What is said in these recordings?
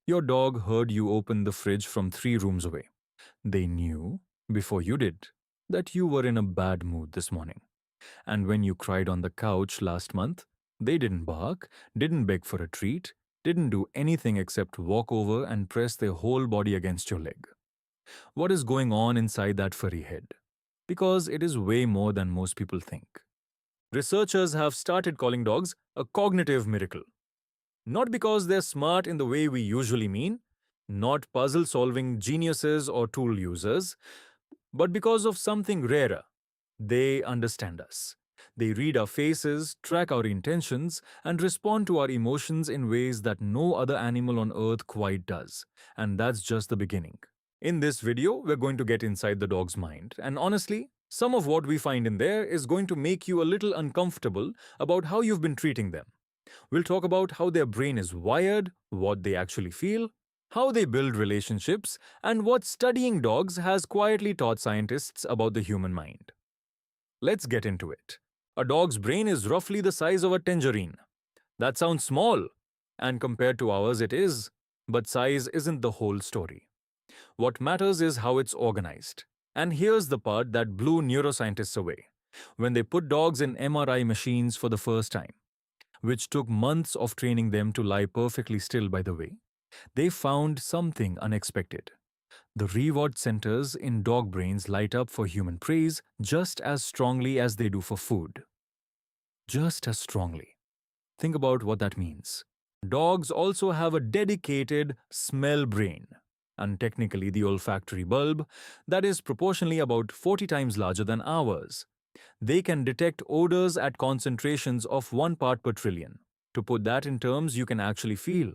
Your dog heard you open the fridge from 3 rooms away. They knew, before you did, that you were in a bad mood this morning. And when you cried on the couch last month, they didn't bark, didn't beg for a treat, didn't do anything except walk over and press their whole body against your leg. What is going on inside that furry head? Because it is way more than most people think. Researchers have started calling dogs a cognitive miracle. Not because they're smart in the way we usually mean, not puzzle solving geniuses or tool users, but because of something rarer. They understand us. They read our faces, track our intentions, and respond to our emotions in ways that no other animal on earth quite does. And that's just the beginning. In this video, we're going to get inside the dog's mind, and honestly, some of what we find in there is going to make you a little uncomfortable about how you've been treating them. We'll talk about how their brain is wired, what they actually feel, how they build relationships, and what studying dogs has quietly taught scientists about the human mind. Let's get into it. A dog's brain is roughly the size of a tangerine. That sounds small, and compared to ours, it is. But size isn't the whole story. What matters is how it's organized. And here's the part that blew neuroscientists away. When they put dogs in MRI machines for the first time, which took months of training them to lie perfectly still, by the way, they found something unexpected. The reward centers in dog brains light up for human praise just as strongly as they do for food. Just as strongly. Think about what that means. Dogs also have a dedicated smell brain, and technically the olfactory bulb, that is proportionally about 40 times larger than ours. They can detect odors at concentrations of 1 part per trillion. To put that in terms you can actually feel,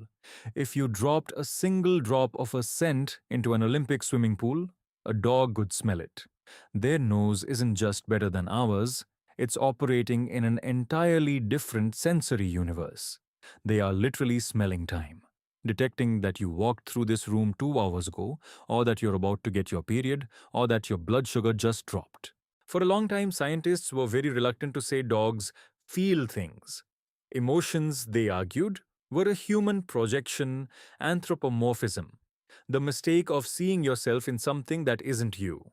if you dropped a single drop of a scent into an Olympic swimming pool, a dog could smell it. Their nose isn't just better than ours, it's operating in an entirely different sensory universe. They are literally smelling time, detecting that you walked through this room 2 hours ago, or that you're about to get your period, or that your blood sugar just dropped. For a long time, scientists were very reluctant to say dogs feel things. Emotions, they argued, were a human projection, anthropomorphism, the mistake of seeing yourself in something that isn't you.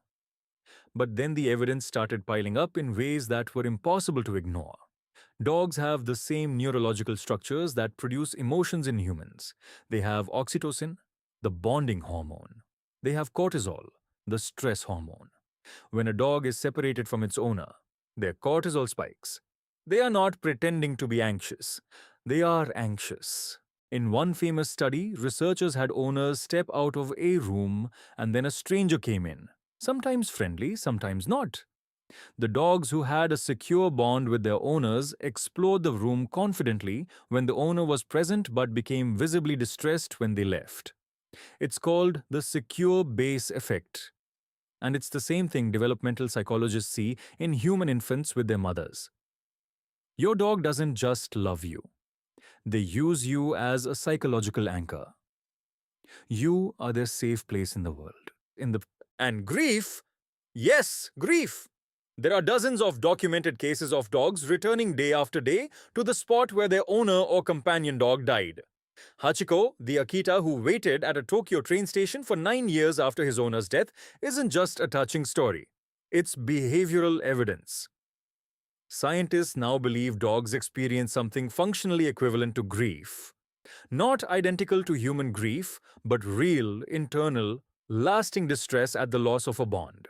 But then the evidence started piling up in ways that were impossible to ignore. Dogs have the same neurological structures that produce emotions in humans. They have oxytocin, the bonding hormone. They have cortisol, the stress hormone. When a dog is separated from its owner, their cortisol spikes. They are not pretending to be anxious. They are anxious. In one famous study, researchers had owners step out of a room and then a stranger came in, sometimes friendly, sometimes not. The dogs who had a secure bond with their owners explored the room confidently when the owner was present but became visibly distressed when they left. It's called the secure base effect. And it's the same thing developmental psychologists see in human infants with their mothers. Your dog doesn't just love you, they use you as a psychological anchor. You are their safe place in the world. And grief? Yes, grief. There are dozens of documented cases of dogs returning day after day to the spot where their owner or companion dog died. Hachiko, the Akita who waited at a Tokyo train station for 9 years after his owner's death, isn't just a touching story. It's behavioral evidence. Scientists now believe dogs experience something functionally equivalent to grief. Not identical to human grief, but real, internal, lasting distress at the loss of a bond.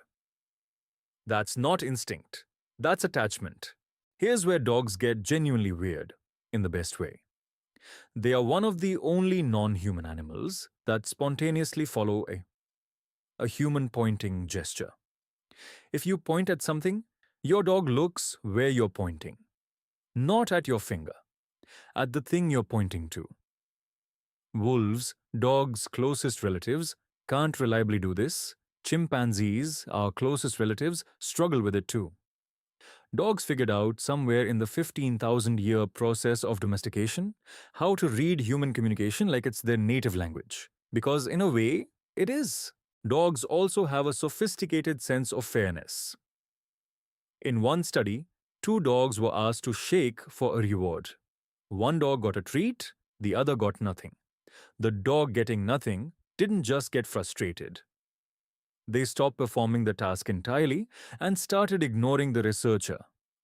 That's not instinct. That's attachment. Here's where dogs get genuinely weird, in the best way. They are one of the only non-human animals that spontaneously follow a human pointing gesture. If you point at something, your dog looks where you're pointing. Not at your finger, at the thing you're pointing to. Wolves, dogs' closest relatives, can't reliably do this. Chimpanzees, our closest relatives, struggle with it too. Dogs figured out, somewhere in the 15,000-year process of domestication, how to read human communication like it's their native language. Because in a way, it is. Dogs also have a sophisticated sense of fairness. In one study, 2 dogs were asked to shake for a reward. One dog got a treat, the other got nothing. The dog getting nothing didn't just get frustrated. They stopped performing the task entirely and started ignoring the researcher.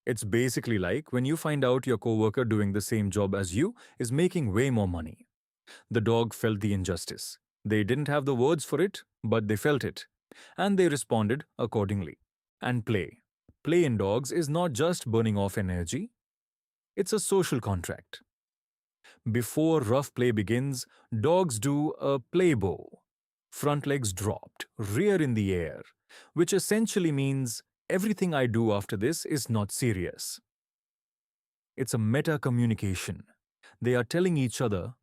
It's basically like when you find out your coworker doing the same job as you is making way more money. The dog felt the injustice. They didn't have the words for it, but they felt it. And they responded accordingly. And play. Play in dogs is not just burning off energy, it's a social contract. Before rough play begins, dogs do a play bow. Front legs dropped, rear in the air, which essentially means everything I do after this is not serious. It's a meta communication. They are telling each other,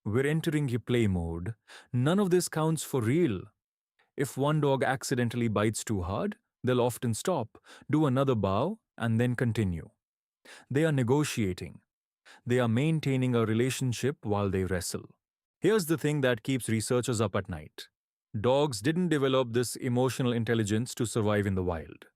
we're entering a play mode. None of this counts for real. If one dog accidentally bites too hard, they'll often stop, do another bow, and then continue. They are negotiating. They are maintaining a relationship while they wrestle. Here's the thing that keeps researchers up at night. Dogs didn't develop this emotional intelligence to survive in the wild.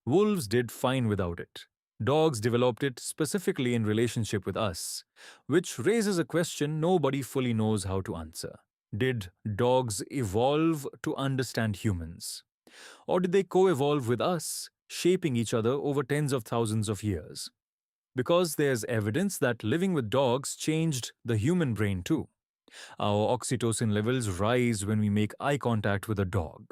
Wolves did fine without it. Dogs developed it specifically in relationship with us, which raises a question nobody fully knows how to answer. Did dogs evolve to understand humans? Or did they co evolve with us, shaping each other over tens of thousands of years? Because there's evidence that living with dogs changed the human brain too. Our oxytocin levels rise when we make eye contact with a dog.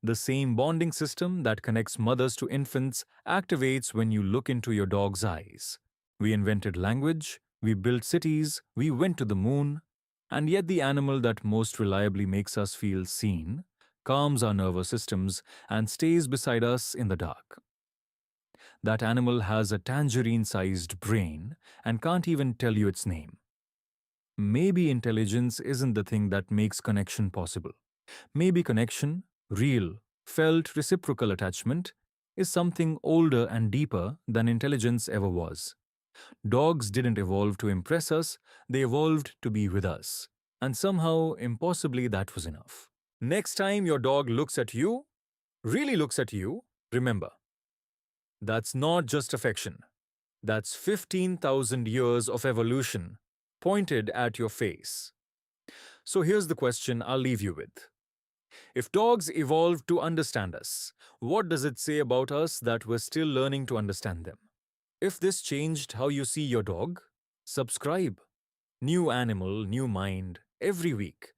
The same bonding system that connects mothers to infants activates when you look into your dog's eyes. We invented language, we built cities, we went to the moon, and yet the animal that most reliably makes us feel seen, calms our nervous systems, and stays beside us in the dark. That animal has a tangerine sized brain and can't even tell you its name. Maybe intelligence isn't the thing that makes connection possible. Maybe connection, real, felt reciprocal attachment, is something older and deeper than intelligence ever was. Dogs didn't evolve to impress us, they evolved to be with us. And somehow, impossibly, that was enough. Next time your dog looks at you, really looks at you, remember, that's not just affection. That's 15,000 years of evolution pointed at your face. So here's the question I'll leave you with. If dogs evolved to understand us, what does it say about us that we're still learning to understand them? If this changed how you see your dog, subscribe. New animal, new mind, every week.